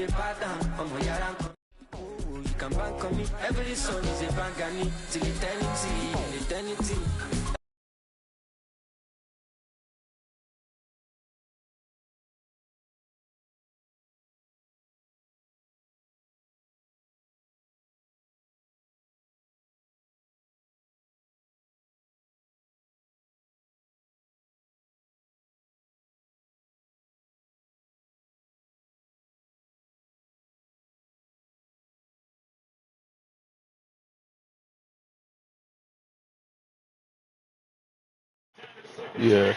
the pattern. You can bank on me. Every song is a bank on me. Till eternity. Yeah.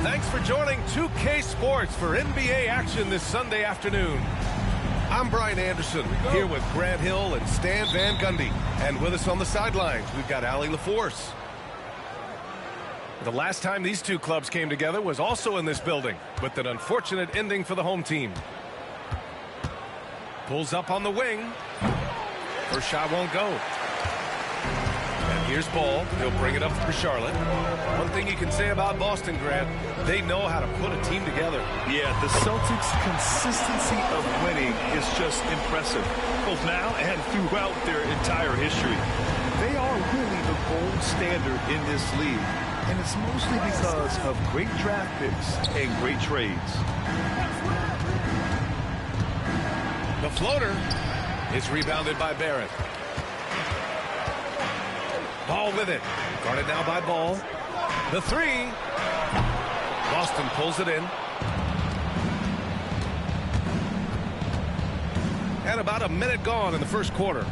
Thanks for joining 2K Sports for NBA action this Sunday afternoon. I'm Brian Anderson, here with Grant Hill and Stan Van Gundy. And with us on the sidelines, we've got Allie LaForce. The last time these two clubs came together was also in this building, with an unfortunate ending for the home team. Pulls up on the wing. First shot won't go. And here's Ball. He'll bring it up for Charlotte. One thing you can say about Boston, Grant, they know how to put a team together. Yeah, the Celtics' consistency of winning is just impressive, both now and throughout their entire history. They are really the gold standard in this league. And it's mostly because of great draft picks and great trades. The floater is rebounded by Barrett. Ball with it. Guarded now by Ball. The three. Boston pulls it in. And about a minute gone in the first quarter.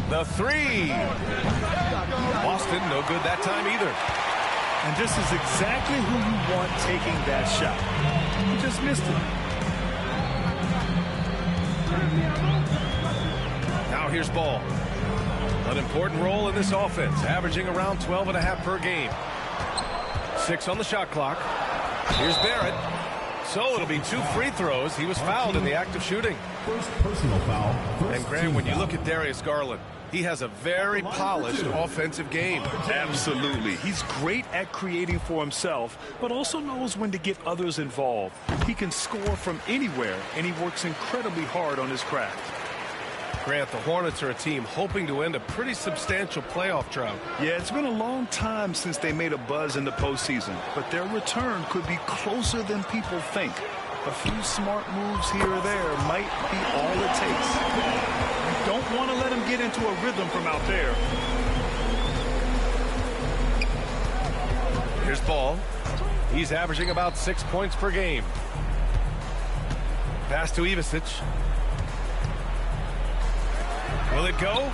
The three. Boston no good that time either. And this is exactly who you want taking that shot. He just missed it. Now here's Ball. An important role in this offense, averaging around 12.5 per game. 6 on the shot clock. Here's Barrett. So it'll be 2 free throws. He was fouled in the act of shooting. First personal foul. And Graham, when you look at Darius Garland, he has a very polished offensive game. Absolutely. He's great at creating for himself, but also knows when to get others involved. He can score from anywhere, and he works incredibly hard on his craft. Grant, the Hornets are a team hoping to end a pretty substantial playoff drought. Yeah, it's been a long time since they made a buzz in the postseason, but their return could be closer than people think. A few smart moves here or there might be all it takes. You don't want to let him get into a rhythm from out there. Here's Ball. He's averaging about 6 points per game. Pass to Ivicic. Will it go?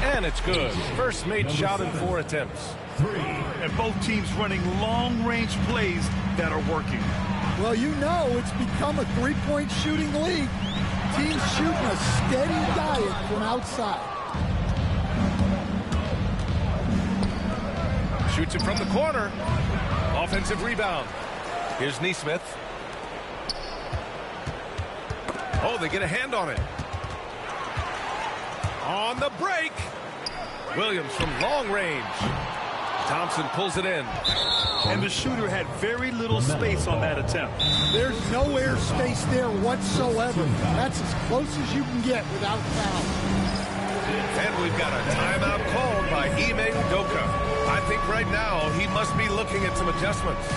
And it's good. First made shot in 4 attempts. And both teams running long-range plays that are working. Well, you know it's become a three-point shooting league. Teams shooting a steady diet from outside. Shoots it from the corner. Offensive rebound. Here's Nesmith. Oh, they get a hand on it. On the break. Williams from long range. Thompson pulls it in. And the shooter had very little space on that attempt. There's no air space there whatsoever. That's as close as you can get without foul. And we've got a timeout called by Ime Udoka. I think right now he must be looking at some adjustments.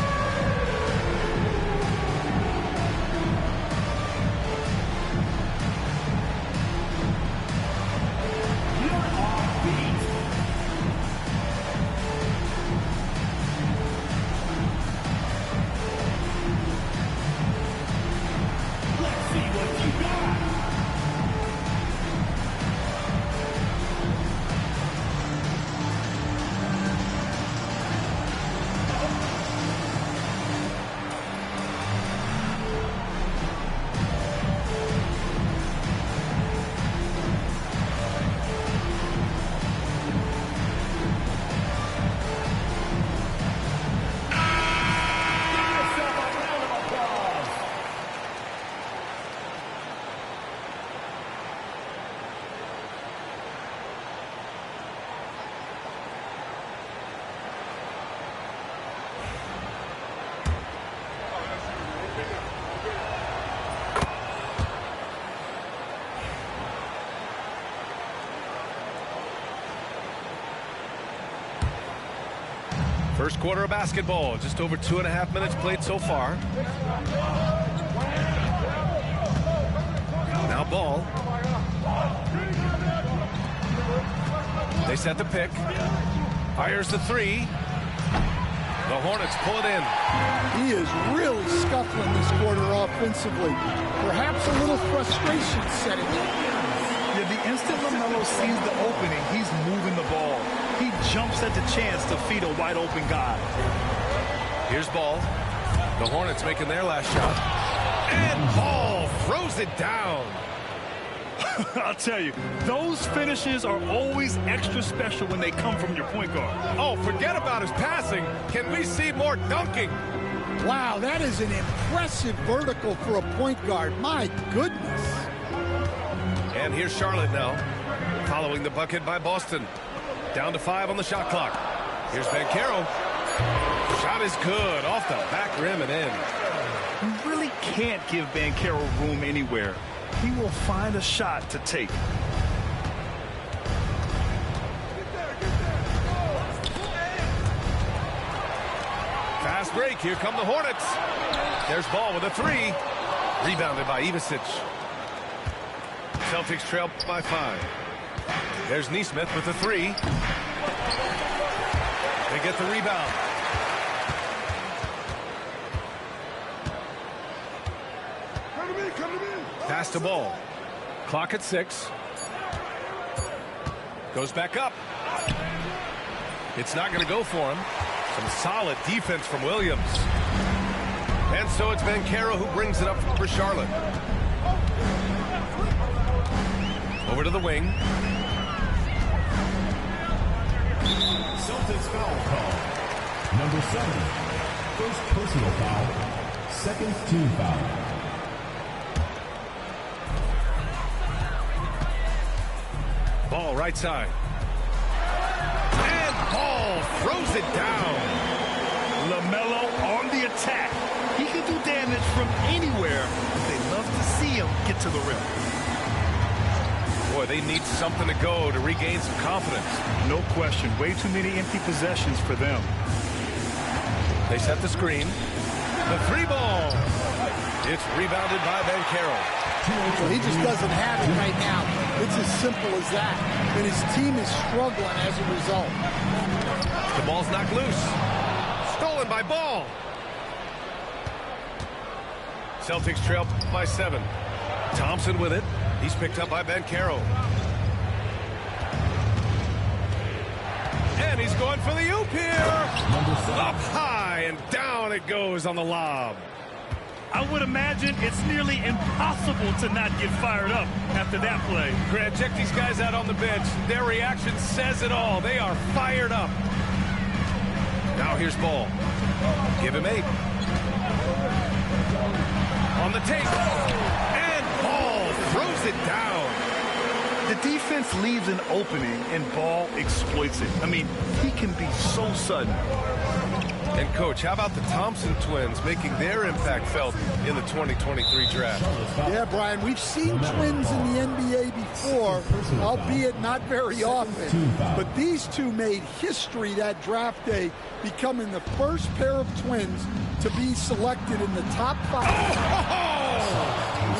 First quarter of basketball, just over 2.5 minutes played so far. Now Ball. They set the pick. Fires the three. The Hornets pull it in. He is really scuffling this quarter offensively. Perhaps a little frustration setting in. Yeah, the instant LaMelo sees the opening, he's moving the ball. He jumps at the chance to feed a wide-open guy. Here's Ball. The Hornets making their last shot. And Ball throws it down. I'll tell you, those finishes are always extra special when they come from your point guard. Oh, forget about his passing. Can we see more dunking? Wow, that is an impressive vertical for a point guard. My goodness. And here's Charlotte now, following the bucket by Boston. Down to 5 on the shot clock. Here's Banchero. Shot is good, off the back rim and in. You really can't give Banchero room anywhere. He will find a shot to take. Fast break. Here come the Hornets. There's Ball with a three. Rebounded by Ivicic. Celtics trail by 5. There's Nesmith with a three. They get the rebound. Pass to Ball. Clock at 6. Goes back up. It's not going to go for him. Some solid defense from Williams. And so it's Banchero who brings it up for Charlotte. Over to the wing. Celtics foul call. Number 7. First personal foul. Second team foul. Ball right side. And Ball throws it down. LaMelo on the attack. He can do damage from anywhere. They love to see him get to the rim. Boy, they need something to go to regain some confidence. No question. Way too many empty possessions for them. They set the screen. The three ball. It's rebounded by Banchero. Well, he just doesn't have it right now. It's as simple as that. And his team is struggling as a result. The ball's knocked loose. Stolen by Ball. Celtics trail by 7. Thompson with it. He's picked up by Banchero. And he's going for the oop here. Up high and down it goes on the lob. I would imagine it's nearly impossible to not get fired up after that play. Grant, check these guys out on the bench. Their reaction says it all. They are fired up. Now here's Ball. Give him 8. On the tape. And Ball throws it down. The defense leaves an opening and Ball exploits it. I mean, he can be so sudden. And, Coach, how about the Thompson twins making their impact felt in the 2023 draft? Yeah, Brian, we've seen twins in the NBA before, albeit not very often. But these two made history that draft day, becoming the first pair of twins to be selected in the top 5.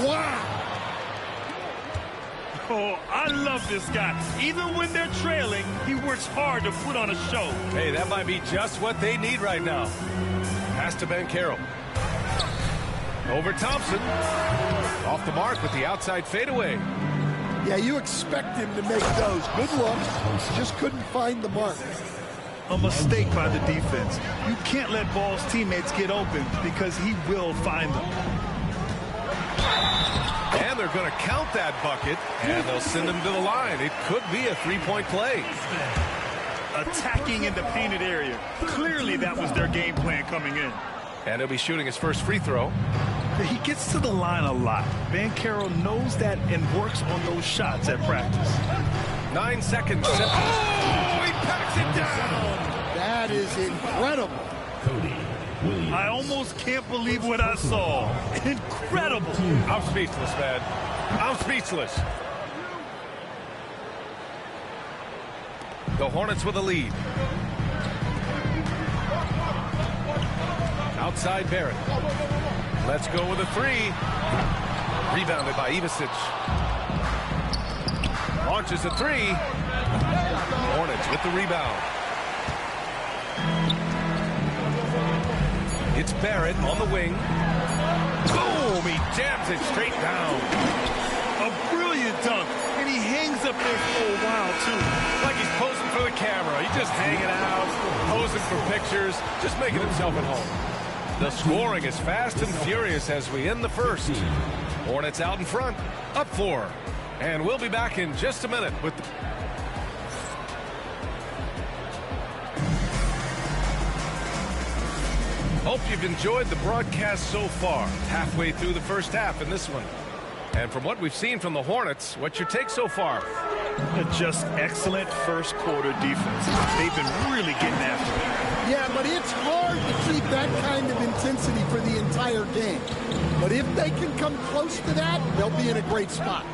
Wow! Oh, I love this guy. Even when they're trailing, he works hard to put on a show. Hey, that might be just what they need right now. Pass to Banchero. Over Thompson. Off the mark with the outside fadeaway. Yeah, you expect him to make those. Good looks. Just couldn't find the mark. A mistake by the defense. You can't let Ball's teammates get open because he will find them. And they're going to count that bucket, and they'll send him to the line. It could be a three-point play. Attacking in the painted area. Clearly that was their game plan coming in. And he'll be shooting his first free throw. He gets to the line a lot. Banchero knows that and works on those shots at practice. 9 seconds. Oh, he packs it down. That is incredible. I almost can't believe what I saw. Incredible. I'm speechless, man. I'm speechless. The Hornets with a lead. Outside Barrett. Let's go with a three. Rebounded by Ivicic. Launches a three. Hornets with the rebound. It's Barrett on the wing. Boom! He jams it straight down. A brilliant dunk. And he hangs up there for a while, too. Like he's posing for the camera. He's just hanging out, posing for pictures, just making himself at home. The scoring is fast and furious as we end the first. Hornets out in front, up 4. And we'll be back in just a minute with the... Hope you've enjoyed the broadcast so far. Halfway through the first half in this one. And from what we've seen from the Hornets, what's your take so far? Just excellent first quarter defense. They've been really getting after it. Yeah, but it's hard to keep that kind of intensity for the entire game. But if they can come close to that, they'll be in a great spot.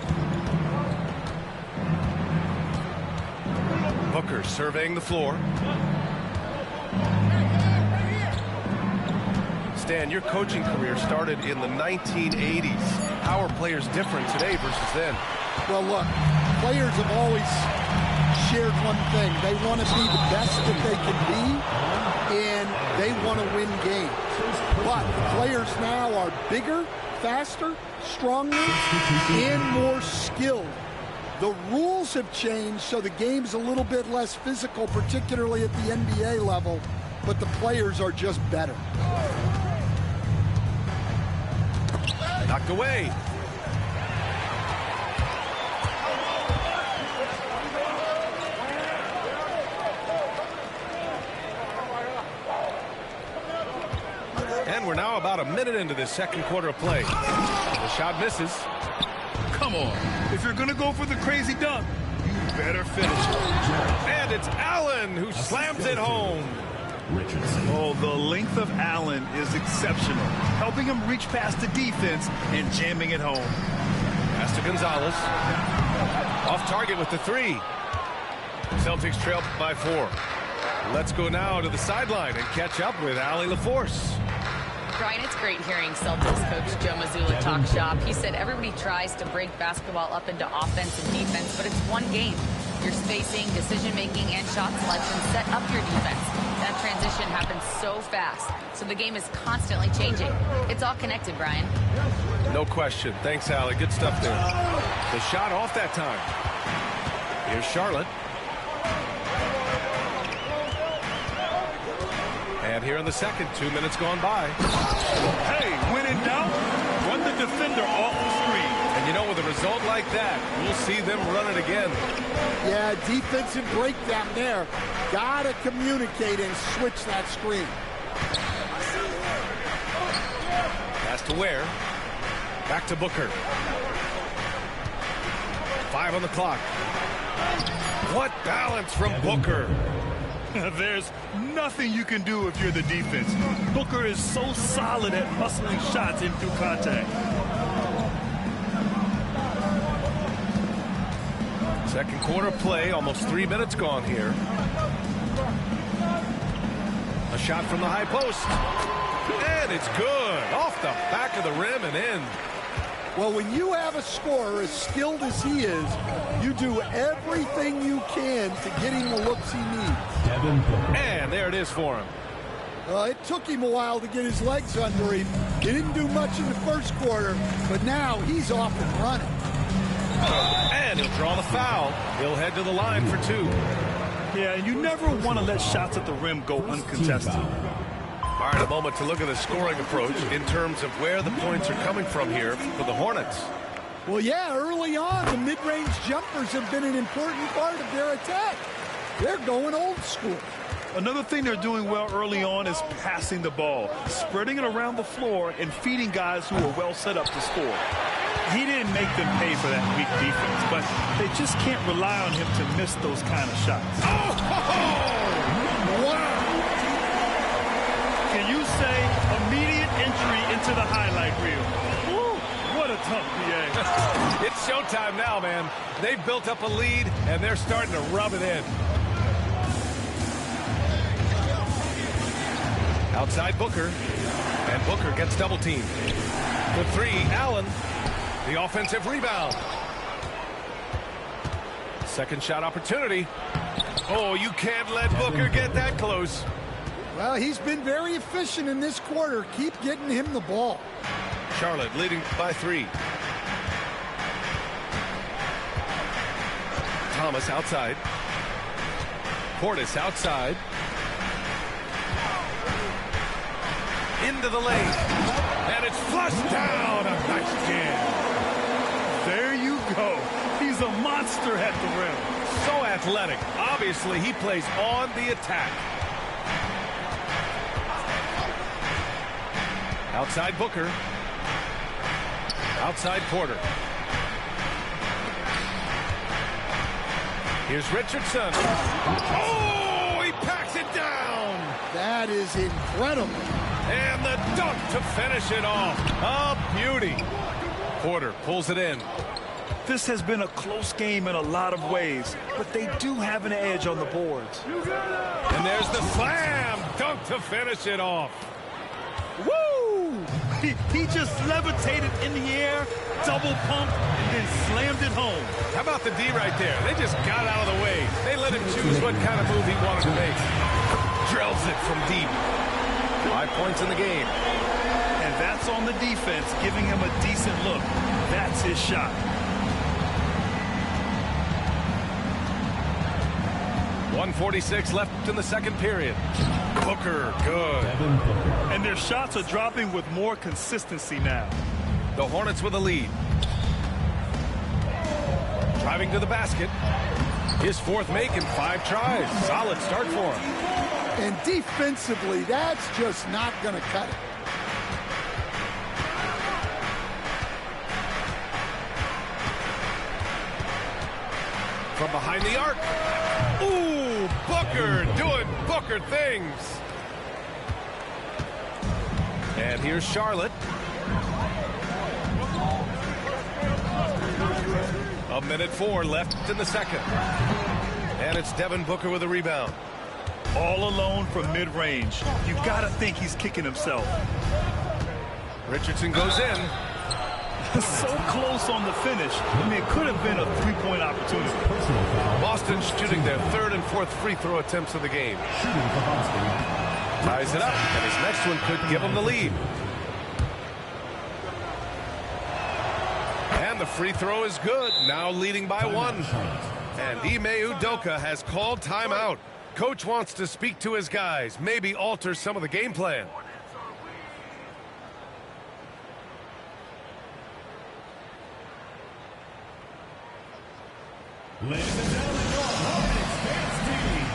Booker surveying the floor. Stan, your coaching career started in the 1980s. How are players different today versus then? Well, look, players have always shared one thing. They want to be the best that they can be, and they want to win games. But players now are bigger, faster, stronger, and more skilled. The rules have changed, so the game's a little bit less physical, particularly at the NBA level, but the players are just better. Knocked away. And we're now about a minute into this second quarter of play. The shot misses. Come on. If you're going to go for the crazy dunk, you better finish it. And it's Allen who slams it home. Oh, the length of Allen is exceptional, helping him reach past the defense and jamming it home. Pass to Gonzalez. Off target with the three. Celtics trail by 4. Let's go now to the sideline and catch up with Allie LaForce. Brian, it's great hearing Celtics coach Joe Mazzulla talk shop. He said everybody tries to break basketball up into offense and defense, but it's one game. Your spacing, decision-making, and shot selection set up your defense. That transition happens so fast, so the game is constantly changing. It's all connected, Brian. No question. Thanks, Allie. Good stuff there. The shot off that time. Here's Charlotte. And here in the second, 2 minutes gone by. Hey, when in doubt, run the defender off the screen. And you know, with a result like that, we'll see them run it again. Yeah, defensive breakdown there. Gotta communicate and switch that screen. Pass to Ware. Back to Booker. 5 on the clock. What balance from Booker. There's nothing you can do if you're the defense. Booker is so solid at hustling shots in through contact. Second quarter play, almost 3 minutes gone here. A shot from the high post. And it's good. Off the back of the rim and in. Well, when you have a scorer as skilled as he is, you do everything you can to get him the looks he needs. And there it is for him. It took him a while to get his legs under him. He didn't do much in the first quarter, but now he's off and running. And he'll draw the foul. He'll head to the line for 2. Yeah, and you never want to let shots at the rim go uncontested. All right, a moment to look at the scoring approach in terms of where the points are coming from here for the Hornets. Well, yeah, early on, the mid-range jumpers have been an important part of their attack. They're going old school. Another thing they're doing well early on is passing the ball, spreading it around the floor and feeding guys who are well set up to score. He didn't make them pay for that weak defense, but they just can't rely on him to miss those kind of shots. Oh! Wow! Can you say immediate entry into the highlight reel? Woo, what a tough PA. It's showtime now, man. They've built up a lead, and they're starting to rub it in. Outside Booker, and Booker gets double teamed. The 3, Allen, the offensive rebound. Second shot opportunity. Oh, you can't let Booker get that close. Well, he's been very efficient in this quarter. Keep getting him the ball. Charlotte leading by 3. Thomas outside. Portis outside. Into the lane. And it's flushed down. A nice jam. There you go. He's a monster at the rim. So athletic. Obviously, he plays on the attack. Outside Booker. Outside Porter. Here's Richardson. Oh, he packs it down. That is incredible. And the dunk to finish it off. A beauty. Porter pulls it in. This has been a close game in a lot of ways, but they do have an edge on the boards. And there's the slam dunk to finish it off. Woo! He just levitated in the air, double pumped, and then slammed it home. How about the D right there? They just got out of the way. They let him choose what kind of move he wanted to make. Drills it from deep. 5 points in the game. And that's on the defense, giving him a decent look. That's his shot. .146 left in the second period. Booker, good. And their shots are dropping with more consistency now. The Hornets with a lead. Driving to the basket. His fourth make in 5 tries. Solid start for him. And defensively, that's just not going to cut it. From behind the arc. Ooh, Booker doing Booker things. And here's Charlotte. A minute 4 left in the second. And it's Devin Booker with a rebound. All alone from mid-range. You've got to think he's kicking himself. Richardson goes in. So close on the finish. I mean, it could have been a three-point opportunity. Boston shooting their third and fourth free throw attempts of the game. Ties it up, and his next one could give him the lead. And the free throw is good, now leading by 1. And Ime Udoka has called timeout. Coach wants to speak to his guys, maybe alter some of the game plan. Ladies and gentlemen, your Hornets dance team.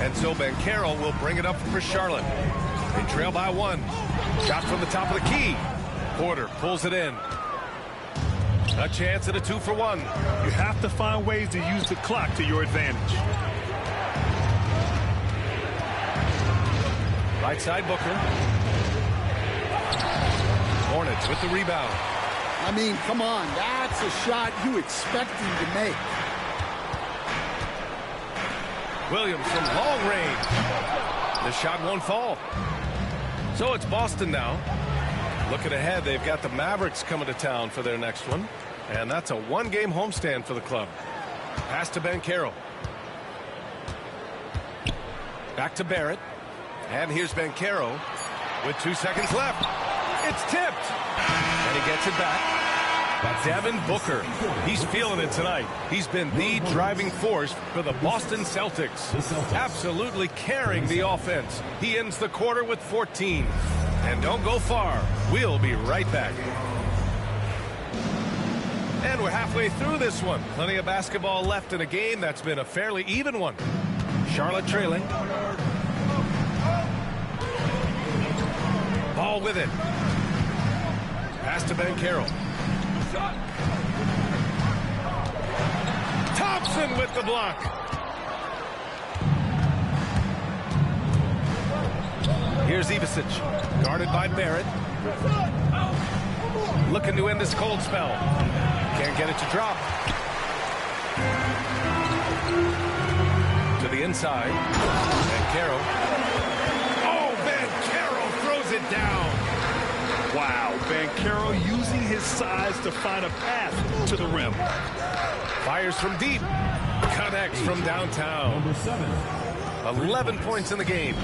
And so Banchero will bring it up for Charlotte. They trail by 1. Shot from the top of the key. Porter pulls it in. A chance at a 2-for-1. You have to find ways to use the clock to your advantage. Right side Booker. Hornets with the rebound. I mean, come on, that's a shot you expect him to make. Williams from long range. The shot won't fall. So it's Boston now. Looking ahead, they've got the Mavericks coming to town for their next one. And that's a 1-game homestand for the club. Pass to Banchero. Back to Barrett. And here's Banchero with 2 seconds left. It's tipped. And he gets it back. Devin Booker. He's feeling it tonight. He's been the driving force for the Boston Celtics. Absolutely carrying the offense. He ends the quarter with 14. And don't go far. We'll be right back. And we're halfway through this one. Plenty of basketball left in a game that's been a fairly even one. Charlotte trailing. Ball with it. Pass to Banchero. Thompson with the block. Here's Ivicic, guarded by Barrett. Looking to end this cold spell. Can't get it to drop. To the inside. Banchero. Oh, Banchero throws it down. Wow, Banchero using his size to find a path to the rim. Fires from deep. Connects from downtown. Number 7. 11 points in the game.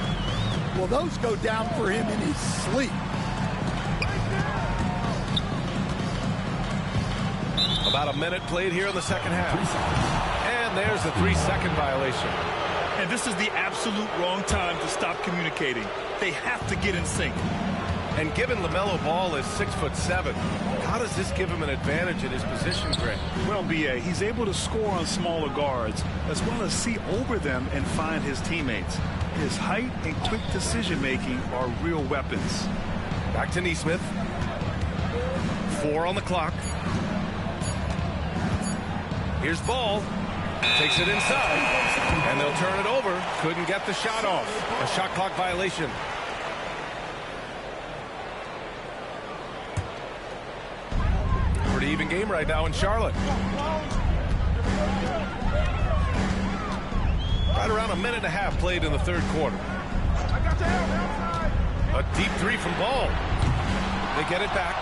Well, those go down for him in his sleep. About a minute played here in the second half. And there's a 3-second violation. And this is the absolute wrong time to stop communicating. They have to get in sync. And given LaMelo Ball is 6'7", how does this give him an advantage in his position, Grant? Well, B.A., he's able to score on smaller guards, as well as see over them and find his teammates. His height and quick decision-making are real weapons. Back to Nesmith. 4 on the clock. Here's Ball. Takes it inside. And they'll turn it over. Couldn't get the shot off. A shot clock violation. Pretty even game right now in Charlotte. Right around a minute and a half played in the third quarter. A deep three from Ball. They get it back.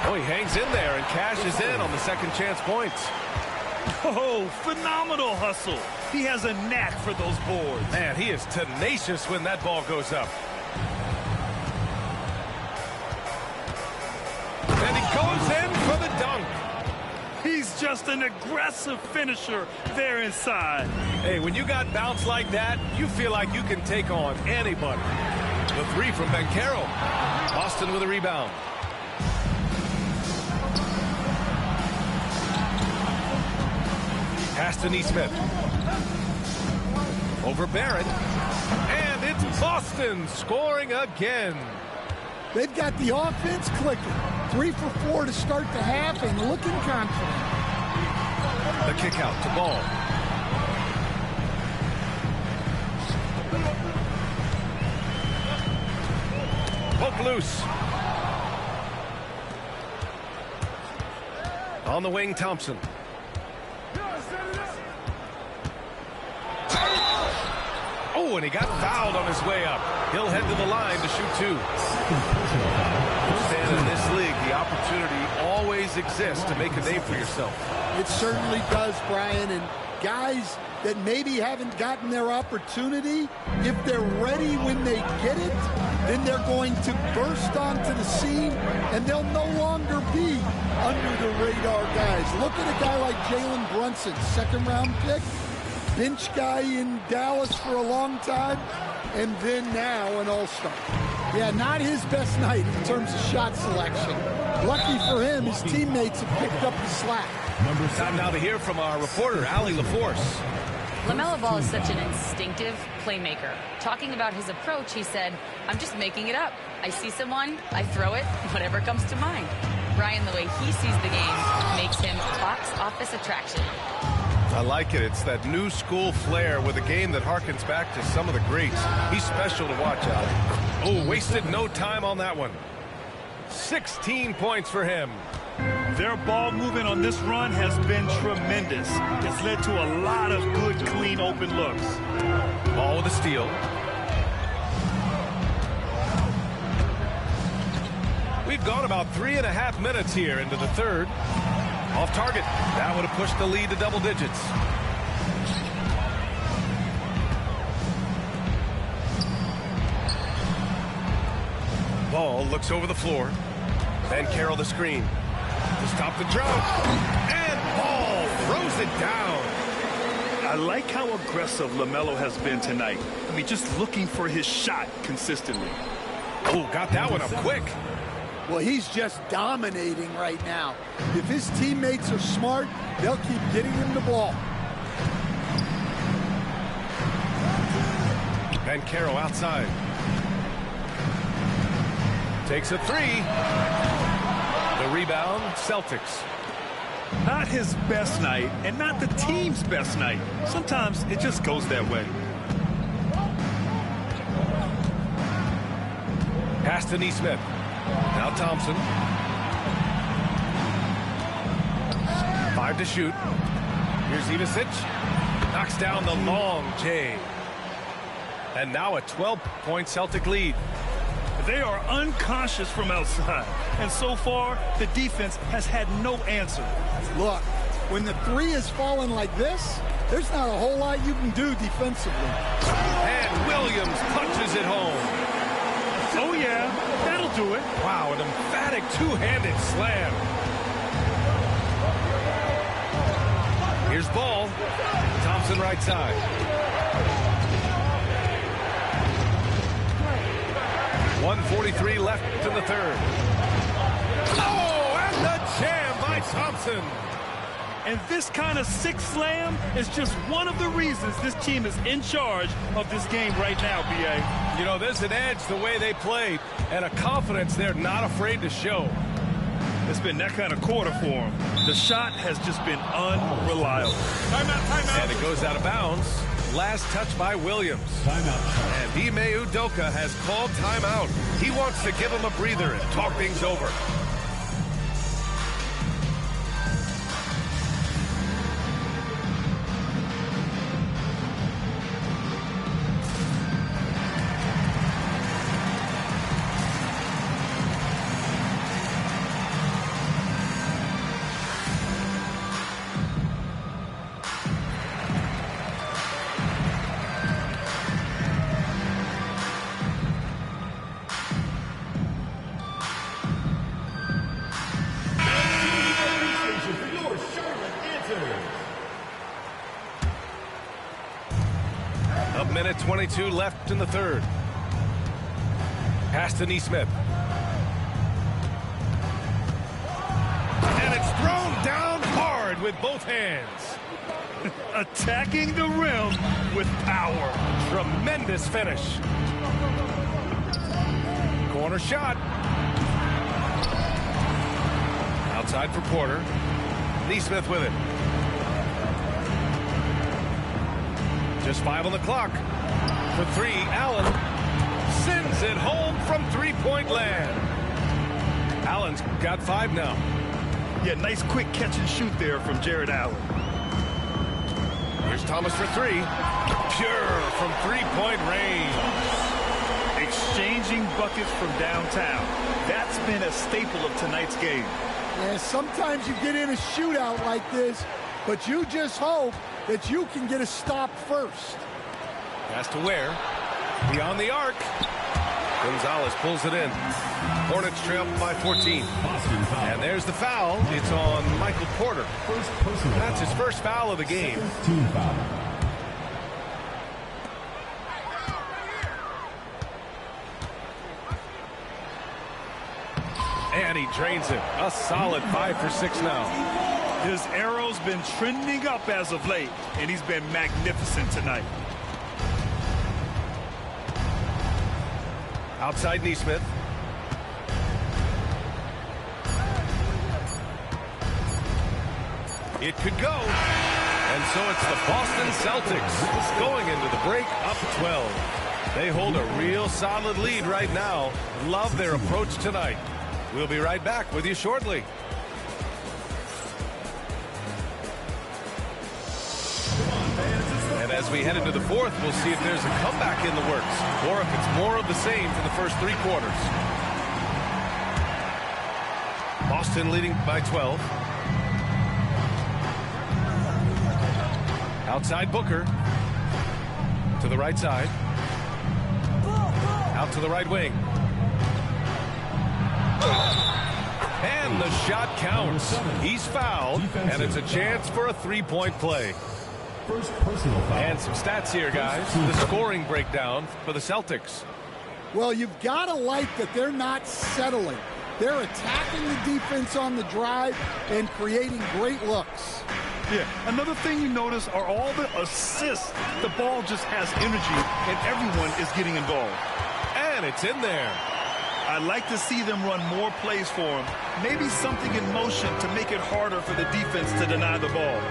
Oh, he hangs in there and cashes in on the second chance points. Oh, phenomenal hustle. He has a knack for those boards. Man, he is tenacious when that ball goes up. And he goes in for the dunk. He's just an aggressive finisher there inside. Hey, when you got bounce like that, you feel like you can take on anybody. The three from Banchero. Boston with a rebound. Pass to Neesmith. Over Barrett. And it's Boston scoring again. They've got the offense clicking. 3 for 4 to start the half and looking confident. The kick out to Ball. Poke loose. On the wing, Thompson. Oh, and he got fouled on his way up. He'll head to the line to shoot 2. Understand, in this league, the opportunity always exists to make a name for yourself. It certainly does, Brian. And guys that maybe haven't gotten their opportunity, if they're ready when they get it, then they're going to burst onto the scene, and they'll no longer be under the radar guys. Look at a guy like Jalen Brunson, second-round pick, bench guy in Dallas for a long time, and then now an all-star. Yeah, not his best night in terms of shot selection. Lucky for him, his teammates have picked up the slack. Time now to hear from our reporter, Allie LaForce. LaMelo Ball is such an instinctive playmaker. Talking about his approach, he said, I'm just making it up. I see someone, I throw it, whatever comes to mind. Brian, the way he sees the game makes him box office attraction. I like it. It's that new school flair with a game that harkens back to some of the greats. He's special to watch, Allie. Oh, wasted no time on that one. 16 points for him. Their ball movement on this run has been tremendous. It's led to a lot of good, clean, open looks. Ball with a steal. We've gone about 3.5 minutes here into the third. Off target. That would have pushed the lead to double digits. Ball looks over the floor. Banchero the screen. To stop the drought. And Ball throws it down. I like how aggressive LaMelo has been tonight. I mean, just looking for his shot consistently. Oh, got that one up quick. Well, he's just dominating right now. If his teammates are smart, they'll keep getting him the ball. Banchero outside. Takes a three. The rebound, Celtics. Not his best night, and not the team's best night. Sometimes it just goes that way. Pass to Neesmith. Now Thompson. 5 to shoot. Here's Ivasic. Knocks down the long J. And now a 12-point Celtic lead. They are unconscious from outside. And so far, the defense has had no answer. Look, when the three is falling like this, there's not a whole lot you can do defensively. And Williams punches it home. Oh, yeah, that'll do it. Wow, an emphatic two-handed slam. Here's Ball. Thompson right side. .143 left in the third. Oh, and the jam by Thompson. And this kind of six slam is just one of the reasons this team is in charge of this game right now, B.A. You know, there's an edge the way they play and a confidence they're not afraid to show. It's been that kind of quarter for them. The shot has just been unreliable. Timeout, timeout. And it goes out of bounds. Last touch by Williams. Timeout. And Ime Udoka has called timeout. He wants to give him a breather and talk things over. A minute 22 left in the third. Pass to Neesmith. And it's thrown down hard with both hands. Attacking the rim with power. Tremendous finish. Corner shot. Outside for Porter. Neesmith with it. Just 5 on the clock. For 3, Allen sends it home from three-point land. Allen's got 5 now. Yeah, nice quick catch and shoot there from Jared Allen. Here's Thomas for 3. Pure from three-point range. Exchanging buckets from downtown. That's been a staple of tonight's game. Yeah, sometimes you get in a shootout like this, but you just hope that you can get a stop first. Pass to Ware. Beyond the arc. Gonzalez pulls it in. Hornets trail by 14. And there's the foul. It's on Michael Porter. That's his first foul of the game. Team foul. And he drains it. A solid 5 for 6 now. His arrow's been trending up as of late, and he's been magnificent tonight. Outside Neesmith. It could go. And so it's the Boston Celtics going into the break up 12. They hold a real solid lead right now. Love their approach tonight. We'll be right back with you shortly. And as we head into the fourth, we'll see if there's a comeback in the works or if it's more of the same for the first 3 quarters. Boston leading by 12. Outside Booker. To the right side. Out to the right wing. And the shot counts. He's fouled, and it's a chance for a 3-point play. First personal foul. And some stats here, guys. The scoring breakdown for the Celtics. Well, you've got to like that they're not settling. They're attacking the defense on the drive and creating great looks. Yeah, another thing you notice are all the assists. The ball just has energy, and everyone is getting involved. And it's in there. I'd like to see them run more plays for him. Maybe something in motion to make it harder for the defense to deny the ball.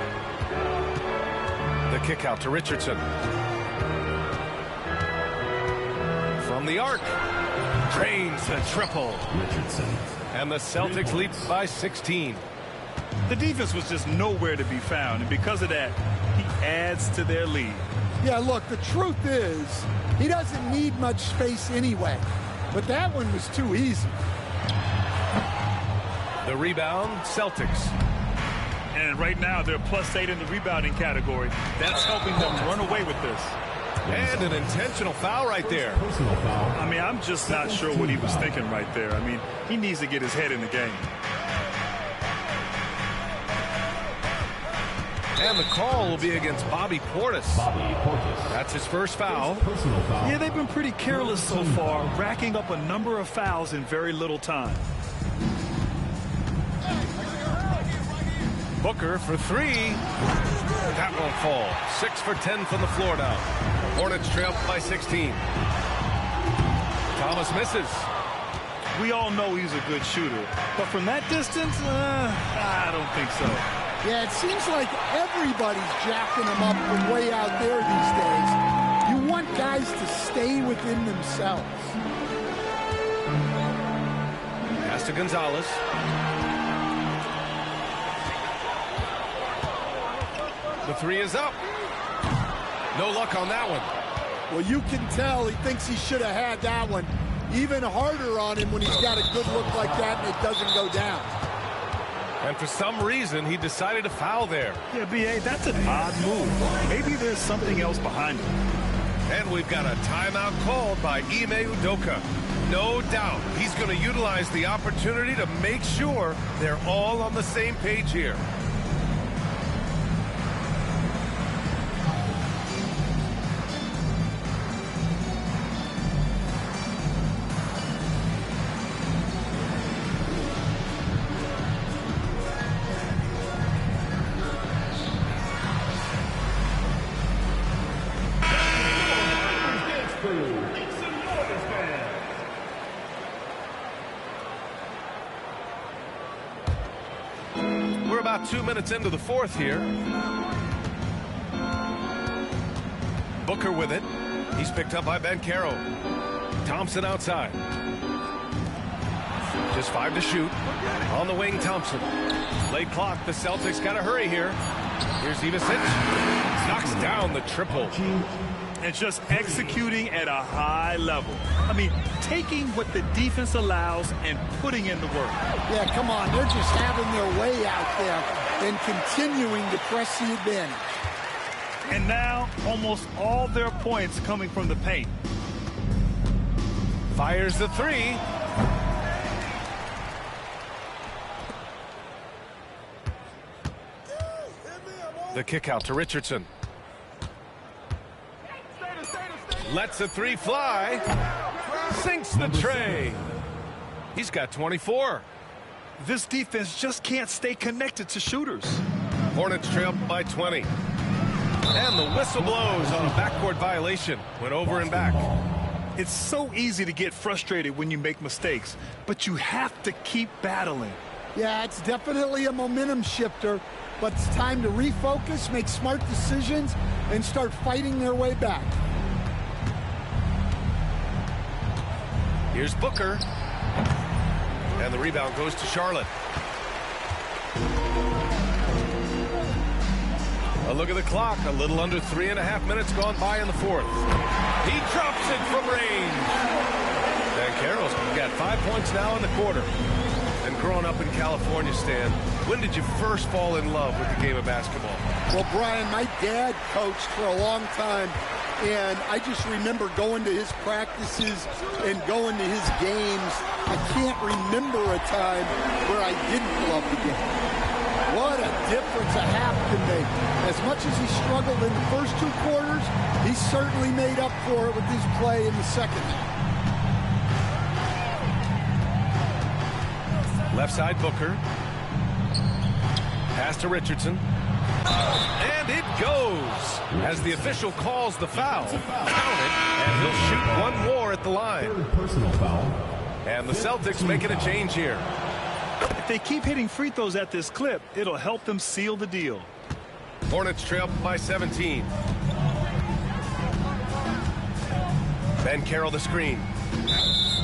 The kick out to Richardson. From the arc. Drains the triple. Richardson. And the Celtics lead by 16. The defense was just nowhere to be found, and because of that, he adds to their lead. Yeah, look, the truth is, he doesn't need much space anyway. But that one was too easy. The rebound, Celtics. And right now, they're +8 in the rebounding category. That's helping them run away with this. And an intentional foul right there. Personal foul. I mean, I'm just not sure what he was thinking right there. I mean, he needs to get his head in the game. And the call will be against Bobby Portis. That's his first foul. Personal foul. Yeah, they've been pretty careless so far, racking up a number of fouls in very little time. Booker for 3. That won't fall. 6 for 10 from the floor now. Hornets trail by 16. Thomas misses. We all know he's a good shooter, but from that distance, I don't think so. Yeah, it seems like everybody's jacking them up from way out there these days. You want guys to stay within themselves. Pass to Gonzalez. The three is up. No luck on that one. Well, you can tell he thinks he should have had that one. Even harder on him when he's got a good look like that and it doesn't go down. And for some reason, he decided to foul there. Yeah, B.A., that's an odd move. Maybe there's something else behind it. And we've got a timeout called by Ime Udoka. No doubt he's going to utilize the opportunity to make sure they're all on the same page here. We're about 2 minutes into the fourth here. Booker with it. He's picked up by Banchero. Thompson outside. Just 5 to shoot. On the wing, Thompson. Late clock. The Celtics got to hurry here. Here's Ivicic. Knocks down the triple. And just executing at a high level. I mean, taking what the defense allows and putting in the work. Yeah, come on. They're just having their way out there and continuing to press the advantage. And now, almost all their points coming from the paint. Fires the three. The kick out to Richardson. Lets the three fly. Sinks the tray. He's got 24. This defense just can't stay connected to shooters. Hornets trail by 20. And the whistle blows on a backcourt violation. Went over and back. It's so easy to get frustrated when you make mistakes, but you have to keep battling. Yeah, it's definitely a momentum shifter, but it's time to refocus, make smart decisions, and start fighting their way back. Here's Booker. And the rebound goes to Charlotte. A look at the clock. A little under 3.5 minutes gone by in the fourth. He drops it from range. Banchero's got 5 points now in the quarter. And growing up in California, Stan, when did you first fall in love with the game of basketball? Well, Brian, my dad coached for a long time, and I just remember going to his practices and going to his games. I can't remember a time where I didn't love the game. What a difference a half can make. As much as he struggled in the first 2 quarters, he certainly made up for it with his play in the second half. Left side, Booker. Pass to Richardson. And it goes as the official calls the foul. Count it, and he'll shoot one more at the line. Personal foul. And the Celtics making a change here. If they keep hitting free throws at this clip, it'll help them seal the deal. Hornets trail by 17. Banchero the screen.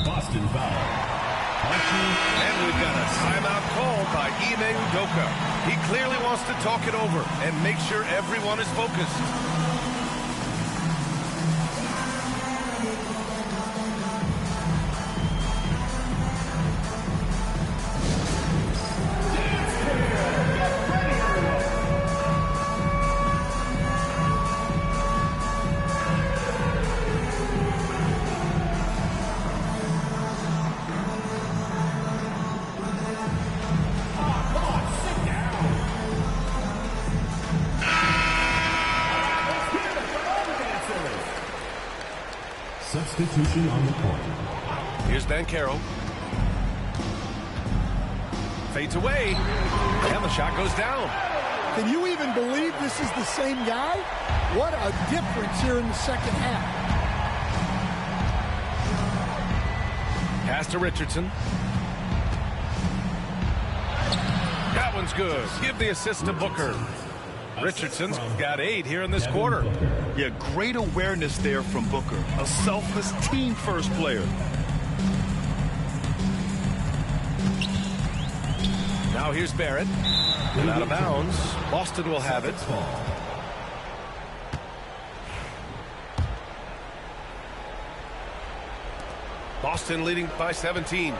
Boston foul. And we've got a timeout called by Ime Udoka. He clearly wants to talk it over and make sure everyone is focused. Substitution on the court. Here's Banchero. Fades away. And the shot goes down. Can you even believe this is the same guy? What a difference here in the second half. Pass to Richardson. That one's good. Give the assist to Booker. Richardson's got 8 here in this quarter. Yeah, great awareness there from Booker. A selfless team-first player. Now here's Barrett. And out of bounds. Boston will have it. Boston leading by 17.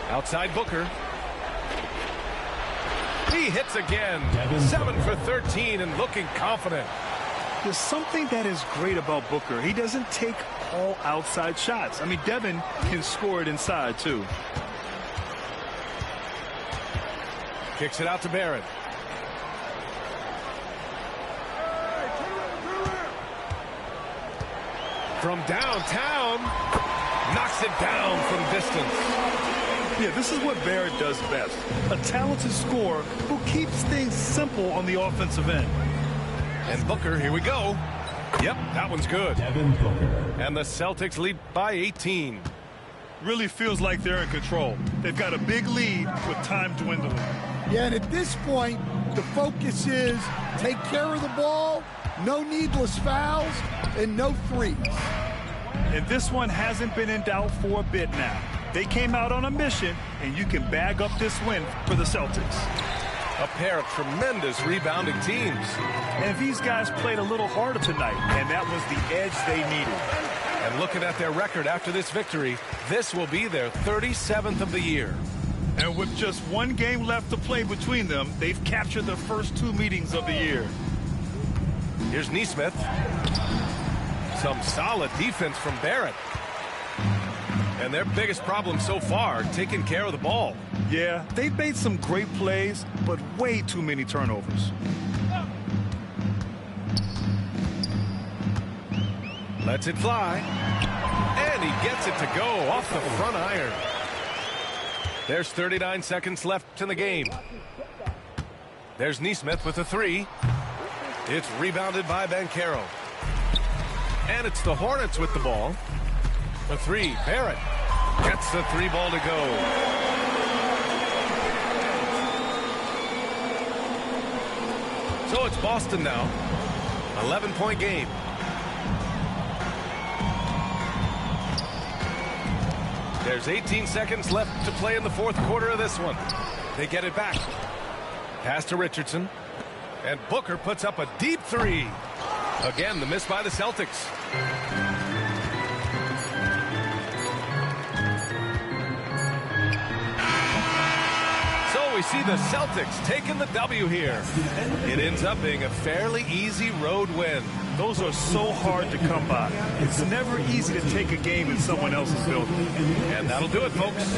Outside Booker. He hits again. 7 for 13 and looking confident. There's something that is great about Booker. He doesn't take all outside shots. I mean, Devin can score it inside, too. Kicks it out to Barrett. From downtown, knocks it down from distance. Yeah, this is what Barrett does best. A talented scorer who keeps things simple on the offensive end. And Booker, here we go. Yep, that one's good. And the Celtics lead by 18. Really feels like they're in control. They've got a big lead with time dwindling. Yeah, and at this point, the focus is take care of the ball, no needless fouls, and no threes. And this one hasn't been in doubt for a bit now. They came out on a mission, and you can bag up this win for the Celtics. A pair of tremendous rebounding teams. And these guys played a little harder tonight, and that was the edge they needed. And looking at their record after this victory, this will be their 37th of the year. And with just one game left to play between them, they've captured the first 2 meetings of the year. Here's Nesmith. Some solid defense from Barrett. And their biggest problem so far, taking care of the ball. Yeah, they've made some great plays, but way too many turnovers. Lets it fly. And he gets it to go off the front iron. There's 39 seconds left in the game. There's Nesmith with a 3. It's rebounded by Banchero. And it's the Hornets with the ball. A 3. Barrett gets the 3 ball to go. So it's Boston now. 11-point game. There's 18 seconds left to play in the 4th quarter of this one. They get it back. Pass to Richardson. And Booker puts up a deep 3. Again, the miss by the Celtics. So we see the Celtics taking the W here. It ends up being a fairly easy road win. Those are so hard to come by. It's never easy to take a game in someone else's building. And that'll do it, folks.